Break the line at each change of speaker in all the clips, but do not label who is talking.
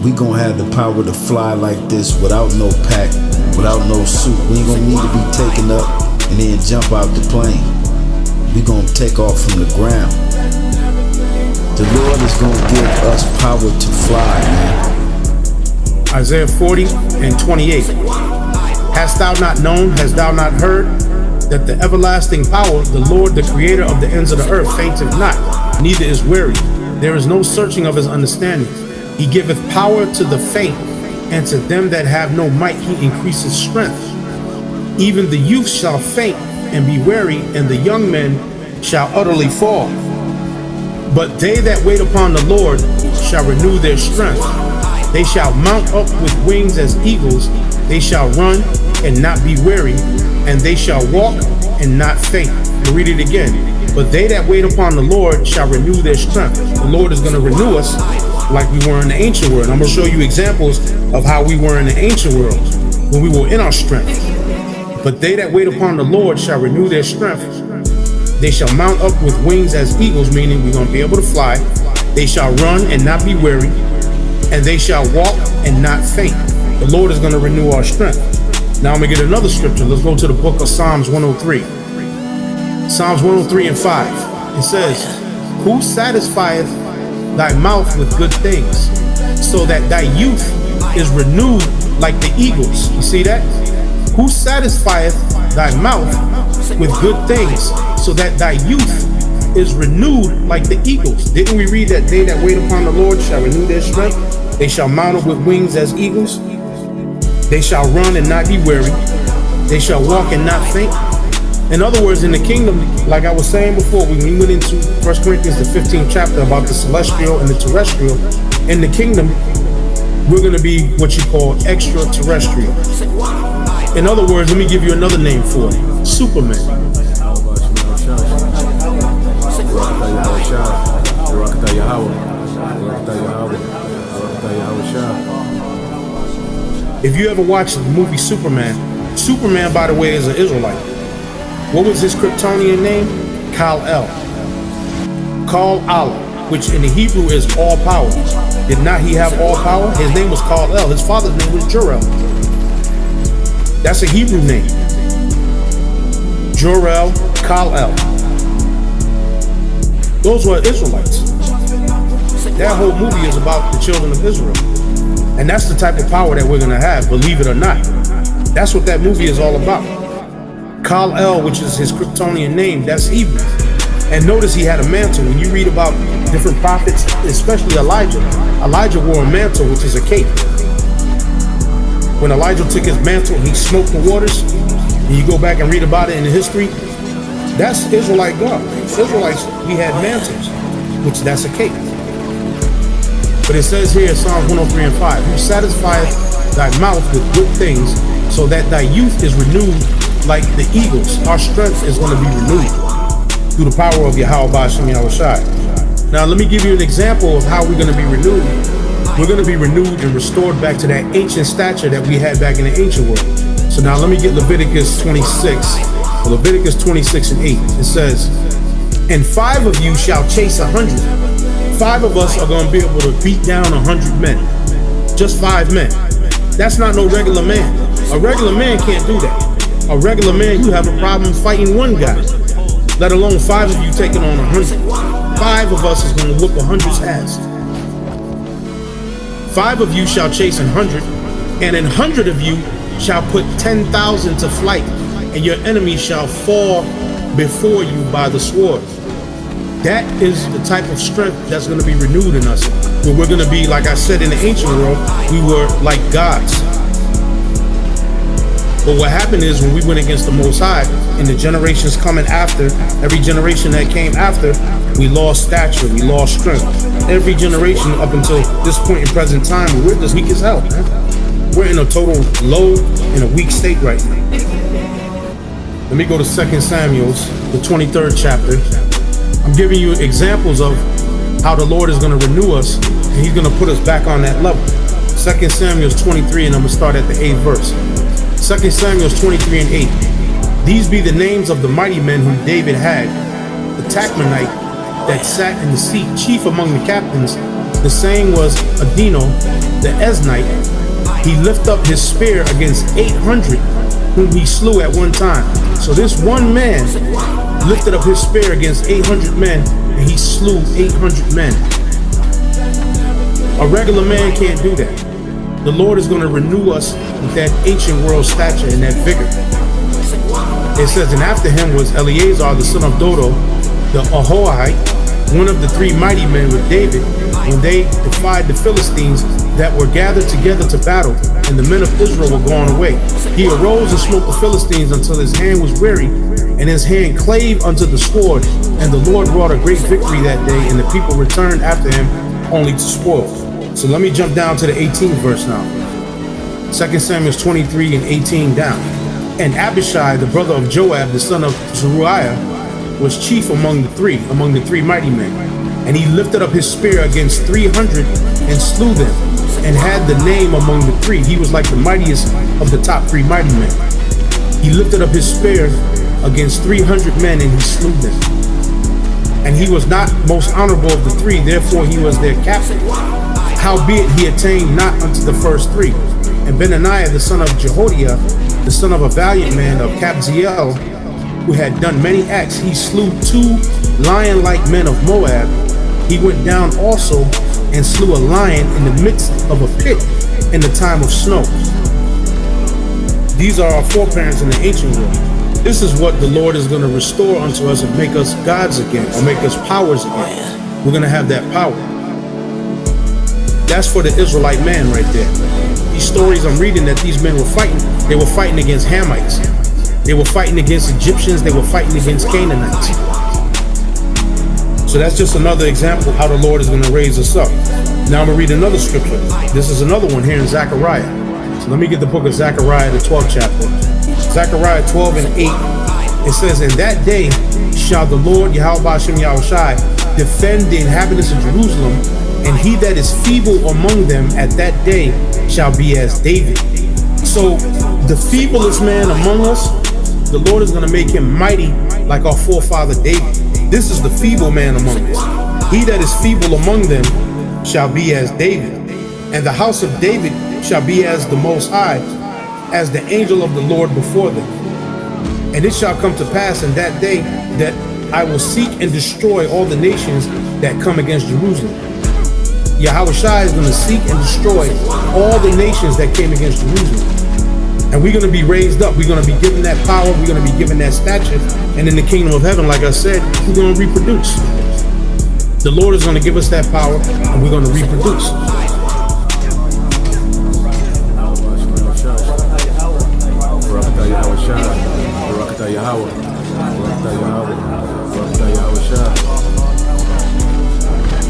We gon' have the power to fly like this without no pack, without no suit. We ain't gonna need to be taken up and then jump out the plane. We gonna take off from the ground. The Lord is gonna give us power to fly, man.
Isaiah 40:28. Hast thou not known, hast thou not heard, that the everlasting power, the Lord, the creator of the ends of the earth, fainteth not, neither is weary. There is no searching of his understanding. He giveth power to the faint, and to them that have no might he increaseth strength. Even the youth shall faint and be weary, and the young men shall utterly fall. But they that wait upon the Lord shall renew their strength. They shall mount up with wings as eagles. They shall run and not be weary, and they shall walk and not faint. We'll read it again. But they that wait upon the Lord shall renew their strength. The Lord is going to renew us like we were in the ancient world. I'm going to show you examples of how we were in the ancient world when we were in our strength. But they that wait upon the Lord shall renew their strength. They shall mount up with wings as eagles, meaning we're going to be able to fly. They shall run and not be weary, and they shall walk and not faint. The Lord is going to renew our strength. Now I'm going to get another scripture. Let's go to the book of Psalms 103. Psalms 103:5. It says, who satisfieth thy mouth with good things, so that thy youth is renewed like the eagles. You see that? Who satisfieth thy mouth with good things, so that thy youth is renewed like the eagles. Didn't we read that they that wait upon the Lord shall renew their strength? They shall mount up with wings as eagles. They shall run and not be weary. They shall walk and not faint. In other words, in the kingdom, like I was saying before, when we went into 1 Corinthians, the 15th chapter, about the celestial and the terrestrial, in the kingdom, we're going to be what you call extraterrestrial. In other words, let me give you another name for it. Superman. If you ever watched the movie Superman, by the way, is an Israelite. What was his Kryptonian name? Kal-El. Kal-Allah, which in the Hebrew is all power. Did not he have all power? His name was Kal-El. His father's name was Jor-El. That's a Hebrew name. Jor-El, Kal-El. Those were Israelites. That whole movie is about the children of Israel. And that's the type of power that we're going to have, believe it or not. That's what that movie is all about. Kal-El, which is his Kryptonian name, that's Hebrew. And notice he had a mantle. When you read about different prophets, especially Elijah wore a mantle, which is a cape. When Elijah took his mantle, he smoked the waters. And you go back and read about it in the history. That's Israelite God. Israelites, we had mantles, which that's a cape. But it says here in Psalms 103:5, who satisfieth thy mouth with good things, so that thy youth is renewed like the eagles. Our strength is going to be renewed through the power of Yahweh B'Shem Yahushai. Now let me give you an example of how we're going to be renewed. We're going to be renewed and restored back to that ancient stature that we had back in the ancient world. So now let me get Leviticus 26. Leviticus 26:8. It says, and 5 of you shall chase 100. 5 of us are going to be able to beat down 100 men. Just 5 men. That's not no regular man. A regular man can't do that. A regular man, you have a problem fighting one guy, let alone 5 of you taking on 100. 5 of us is going to whoop 100's ass. 5 of you shall chase 100, and 100 of you shall put 10,000 to flight, and your enemy shall fall before you by the sword. That is the type of strength that's going to be renewed in us, where we're going to be, like I said, in the ancient world, we were like gods. But what happened is when we went against the Most High, and the generations coming after, every generation that came after, we lost stature, we lost strength. Every generation up until this point in present time, we're just weak as hell, man. We're in a total low and a weak state right now. Let me go to 2 Samuel, the 23rd chapter. I'm giving you examples of how the Lord is going to renew us, and he's going to put us back on that level. 2 Samuel 23, and I'm going to start at the 8th verse. 2 Samuel 23 and 8. These be the names of the mighty men whom David had. The Tachmonite that sat in the seat, chief among the captains. The saying was Adino, the Eznite. He lifted up his spear against 800, whom he slew at one time. So this one man lifted up his spear against 800 men, and he slew 800 men. A regular man can't do that. The Lord is going to renew us with that ancient world stature and that vigor. It says, and after him was Eleazar, the son of Dodo, the Ahohite, one of the three mighty men with David, when they defied the Philistines that were gathered together to battle, and the men of Israel were gone away. He arose and smote the Philistines until his hand was weary, and his hand clave unto the sword. And the Lord wrought a great victory that day, and the people returned after him only to spoil. So let me jump down to the 18th verse now. 2 Samuel 23 and 18 down. And Abishai, the brother of Joab, the son of Zeruiah, was chief among the three mighty men. And he lifted up his spear against 300 and slew them, and had the name among the three. He was like the mightiest of the top three mighty men. He lifted up his spear against 300 men, and he slew them. And he was not most honorable of the three, therefore he was their captain. Howbeit he attained not unto the first three. And Benaniah, the son of Jehoiada, the son of a valiant man of Kabzeel, who had done many acts, he slew 2 lion-like men of Moab. He went down also and slew a lion in the midst of a pit in the time of snow. These are our foreparents in the ancient world. This is what the Lord is going to restore unto us and make us gods again, or make us powers again. We're going to have that power. That's for the Israelite man right there. These stories I'm reading that these men were fighting, they were fighting against Hamites. They were fighting against Egyptians. They were fighting against Canaanites. So that's just another example how the Lord is going to raise us up. Now I'm going to read another scripture. This is another one here in Zechariah. So let me get the book of Zechariah, the 12th chapter. Zechariah 12 and 8. It says, in that day shall the Lord, Yahweh Hashem Yahushai, defend the inhabitants of Jerusalem, and he that is feeble among them at that day shall be as David. So the feeblest man among us, the Lord is going to make him mighty like our forefather David. This is the feeble man among us. He that is feeble among them shall be as David. And the house of David shall be as the Most High, as the angel of the Lord before them. And it shall come to pass in that day that I will seek and destroy all the nations that come against Jerusalem. Yahushua is going to seek and destroy all the nations that came against Jerusalem. And we're going to be raised up. We're going to be given that power. We're going to be given that stature. And in the kingdom of heaven, like I said, we're going to reproduce. The Lord is going to give us that power, and we're going to reproduce.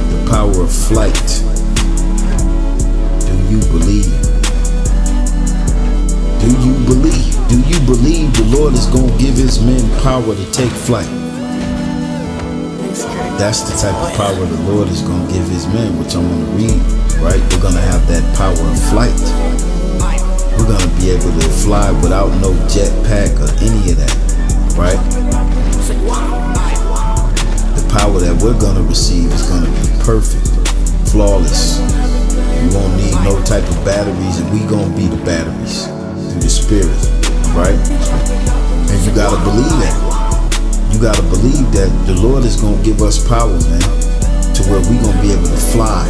The power of flight. Do you believe? Do you believe? Do you believe the Lord is going to give his men power to take flight? That's the type of power the Lord is going to give his men, which I'm going to read, right? We're going to have that power of flight. We're going to be able to fly without no jetpack or any of that, right? The power that we're going to receive is going to be perfect, flawless. We won't need no type of batteries, and we're going to be the batteries through the Spirit, right? And you got to believe that. You got to believe that the Lord is going to give us power, man, to where we're going to be able to fly